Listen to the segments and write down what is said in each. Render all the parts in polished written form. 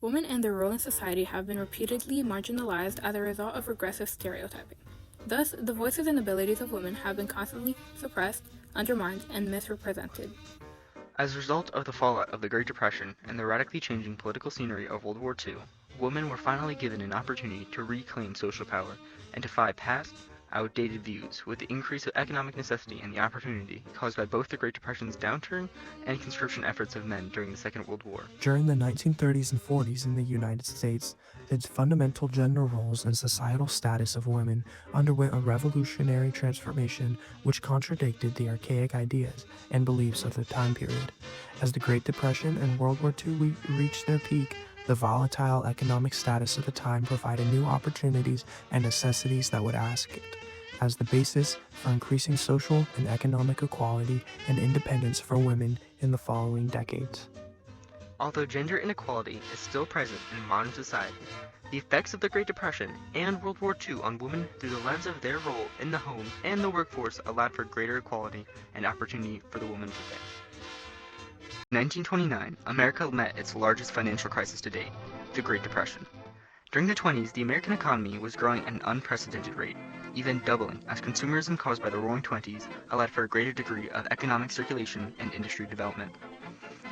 Women and their role in society have been repeatedly marginalized as a result of regressive stereotyping. Thus, the voices and abilities of women have been constantly suppressed, undermined, and misrepresented. As a result of the fallout of the Great Depression and the radically changing political scenery of World War II, women were finally given an opportunity to reclaim social power and defy past, outdated views with the increase of economic necessity and the opportunity caused by both the Great Depression's downturn and conscription efforts of men during the Second World War. During the 1930s and 40s in the United States, the fundamental gender roles and societal status of women underwent a revolutionary transformation which contradicted the archaic ideas and beliefs of the time period. As the Great Depression and World War II reached their peak, the volatile economic status of the time provided new opportunities and necessities that would ask it as the basis for increasing social and economic equality and independence for women in the following decades. Although gender inequality is still present in modern society, the effects of the Great Depression and World War II on women through the lens of their role in the home and the workforce allowed for greater equality and opportunity for the woman today. In 1929, America met its largest financial crisis to date, the Great Depression. During the 20s, the American economy was growing at an unprecedented rate, even doubling as consumerism caused by the Roaring Twenties allowed for a greater degree of economic circulation and industry development.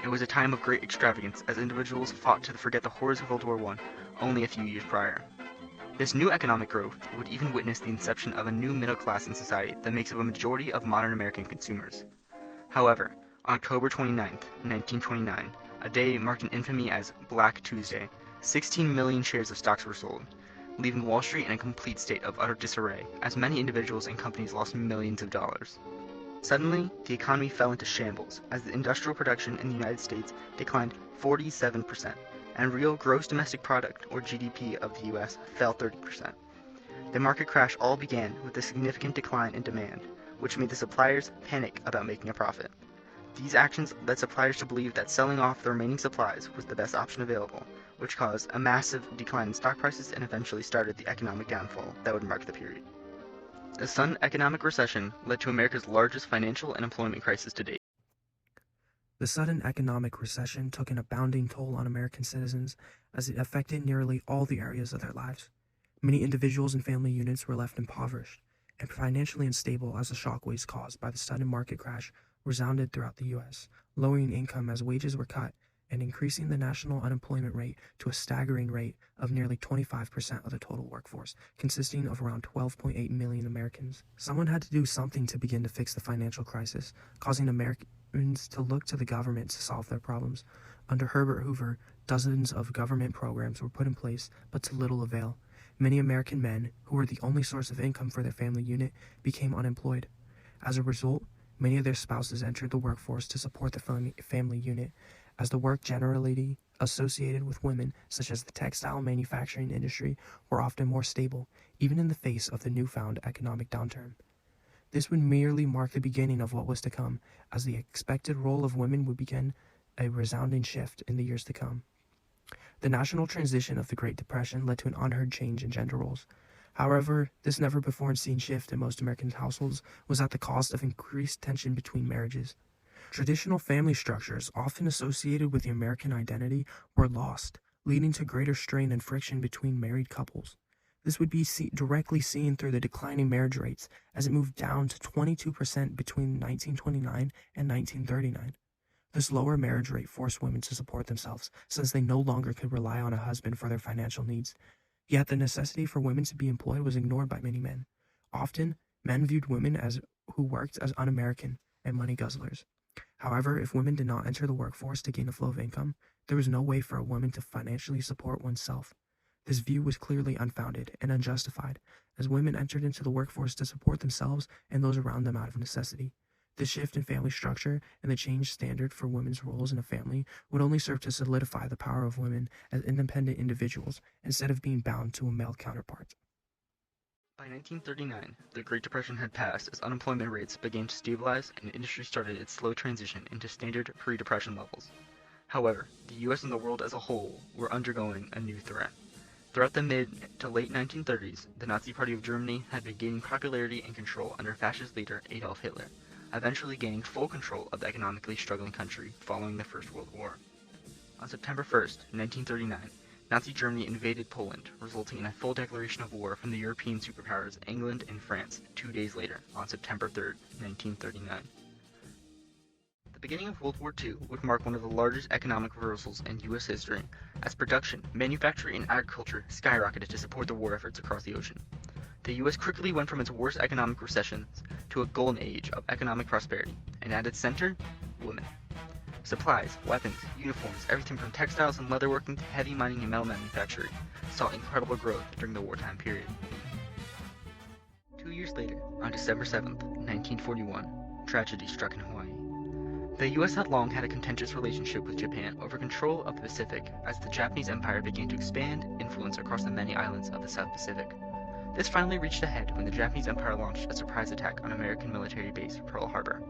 It was a time of great extravagance as individuals fought to forget the horrors of World War I only a few years prior. This new economic growth would even witness the inception of a new middle class in society that makes up a majority of modern American consumers. However, on October 29, 1929, a day marked in infamy as Black Tuesday, 16 million shares of stocks were sold, leaving Wall Street in a complete state of utter disarray as many individuals and companies lost millions of dollars. Suddenly, the economy fell into shambles as the industrial production in the United States declined 47%, and real gross domestic product, or GDP, of the US fell 30%. The market crash all began with a significant decline in demand, which made the suppliers panic about making a profit. These actions led suppliers to believe that selling off the remaining supplies was the best option available, which caused a massive decline in stock prices and eventually started the economic downfall that would mark the period. The sudden economic recession led to America's largest financial and employment crisis to date. The sudden economic recession took an abounding toll on American citizens as it affected nearly all the areas of their lives. Many individuals and family units were left impoverished and financially unstable as the shockwaves caused by the sudden market crash resounded throughout the U.S., lowering income as wages were cut and increasing the national unemployment rate to a staggering rate of nearly 25% of the total workforce, consisting of around 12.8 million Americans. Someone had to do something to begin to fix the financial crisis, causing Americans to look to the government to solve their problems. Under Herbert Hoover, dozens of government programs were put in place, but to little avail. Many American men, who were the only source of income for their family unit, became unemployed. As a result, many of their spouses entered the workforce to support the family unit, as the work generally associated with women, such as the textile manufacturing industry, were often more stable, even in the face of the newfound economic downturn. This would merely mark the beginning of what was to come, as the expected role of women would begin a resounding shift in the years to come. The national transition of the Great Depression led to an unheard change in gender roles. However, this never-before-seen shift in most American households was at the cost of increased tension between marriages. Traditional family structures, often associated with the American identity, were lost, leading to greater strain and friction between married couples. This would be directly seen through the declining marriage rates, as it moved down to 22% between 1929 and 1939. This lower marriage rate forced women to support themselves, since they no longer could rely on a husband for their financial needs. Yet the necessity for women to be employed was ignored by many men. Often, men viewed women who worked as un-American and money guzzlers. However, if women did not enter the workforce to gain a flow of income, there was no way for a woman to financially support oneself. This view was clearly unfounded and unjustified, as women entered into the workforce to support themselves and those around them out of necessity. This shift in family structure and the changed standard for women's roles in a family would only serve to solidify the power of women as independent individuals instead of being bound to a male counterpart. By 1939, the Great Depression had passed as unemployment rates began to stabilize and industry started its slow transition into standard pre-depression levels. However, the US and the world as a whole were undergoing a new threat. Throughout the mid to late 1930s, the Nazi Party of Germany had been gaining popularity and control under fascist leader Adolf Hitler, eventually gaining full control of the economically struggling country following the First World War. On September 1st, 1939, Nazi Germany invaded Poland, resulting in a full declaration of war from the European superpowers England and France 2 days later, on September 3rd, 1939. The beginning of World War II would mark one of the largest economic reversals in U.S. history, as production, manufacturing, and agriculture skyrocketed to support the war efforts across the ocean. The U.S. quickly went from its worst economic recessions to a golden age of economic prosperity, and at its center, women. Supplies, weapons, uniforms, everything from textiles and leatherworking to heavy mining and metal manufacturing saw incredible growth during the wartime period. 2 years later, on December 7th, 1941, tragedy struck in Hawaii. The U.S. had long had a contentious relationship with Japan over control of the Pacific as the Japanese Empire began to expand influence across the many islands of the South Pacific. This finally reached a head when the Japanese Empire launched a surprise attack on American military base Pearl Harbor.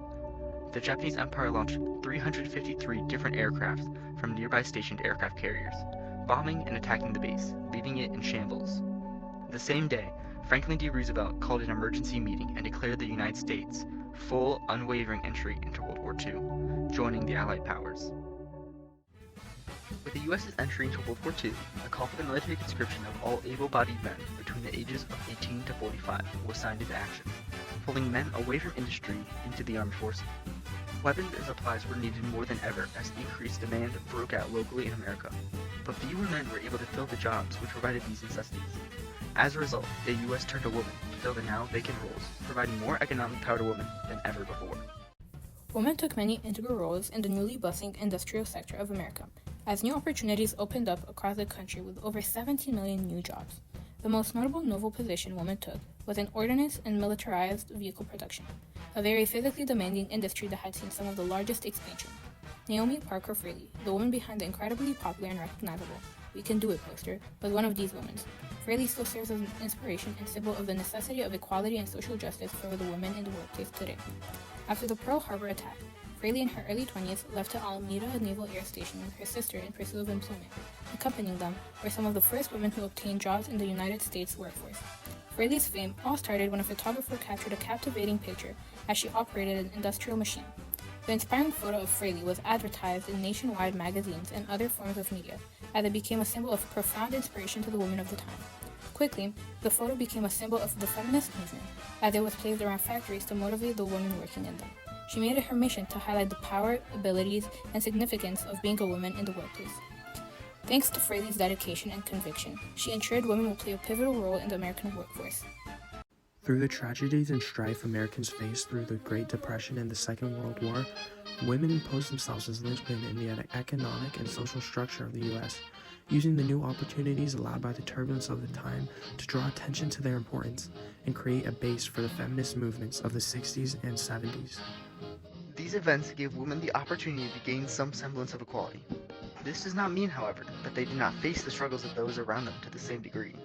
The Japanese Empire launched 353 different aircraft from nearby stationed aircraft carriers, bombing and attacking the base, leaving it in shambles. The same day, Franklin D. Roosevelt called an emergency meeting and declared the United States full, unwavering entry into World War II, joining the Allied powers. With the U.S.'s entry into World War II, a call for the military conscription of all able-bodied men between the ages of 18 to 45 was signed into action, pulling men away from industry into the armed forces. Weapons and supplies were needed more than ever as increased demand broke out locally in America, but fewer men were able to fill the jobs which provided these necessities. As a result, the U.S. turned to women to fill the now vacant roles, providing more economic power to women than ever before. Women took many integral roles in the newly bustling industrial sector of America, as new opportunities opened up across the country with over 17 million new jobs. The most notable novel position women took was in ordnance and militarized vehicle production, a very physically demanding industry that had seen some of the largest expansion. Naomi Parker Fraley, the woman behind the incredibly popular and recognizable "We Can Do It" poster, was one of these women. Fraley still serves as an inspiration and symbol of the necessity of equality and social justice for the women in the workplace today. After the Pearl Harbor attack, Fraley in her early 20s left to Alameda Naval Air Station with her sister in pursuit of employment. Accompanying them were some of the first women who obtained jobs in the United States workforce. Fraley's fame all started when a photographer captured a captivating picture as she operated an industrial machine. The inspiring photo of Fraley was advertised in nationwide magazines and other forms of media, as it became a symbol of profound inspiration to the women of the time. Quickly, the photo became a symbol of the feminist movement, as it was placed around factories to motivate the women working in them. She made it her mission to highlight the power, abilities, and significance of being a woman in the workplace. Thanks to Fraley's dedication and conviction, she ensured women will play a pivotal role in the American workforce. Through the tragedies and strife Americans faced through the Great Depression and the Second World War, women imposed themselves as linchpin in the economic and social structure of the U.S., using the new opportunities allowed by the turbulence of the time to draw attention to their importance and create a base for the feminist movements of the 60s and 70s. These events gave women the opportunity to gain some semblance of equality. This does not mean, however, that they did not face the struggles of those around them to the same degree.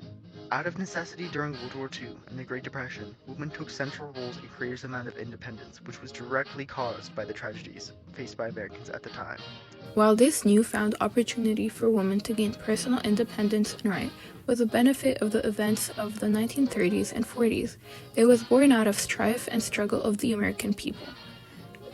Out of necessity during World War II and the Great Depression, women took central roles in creating a amount of independence, which was directly caused by the tragedies faced by Americans at the time. While this newfound opportunity for women to gain personal independence and right was a benefit of the events of the 1930s and 40s, it was born out of strife and struggle of the American people.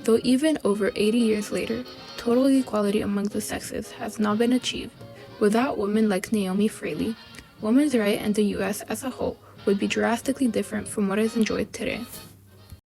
Though even over 80 years later, total equality among the sexes has not been achieved, without women like Naomi Fraley, women's rights and the U.S. as a whole would be drastically different from what is enjoyed today.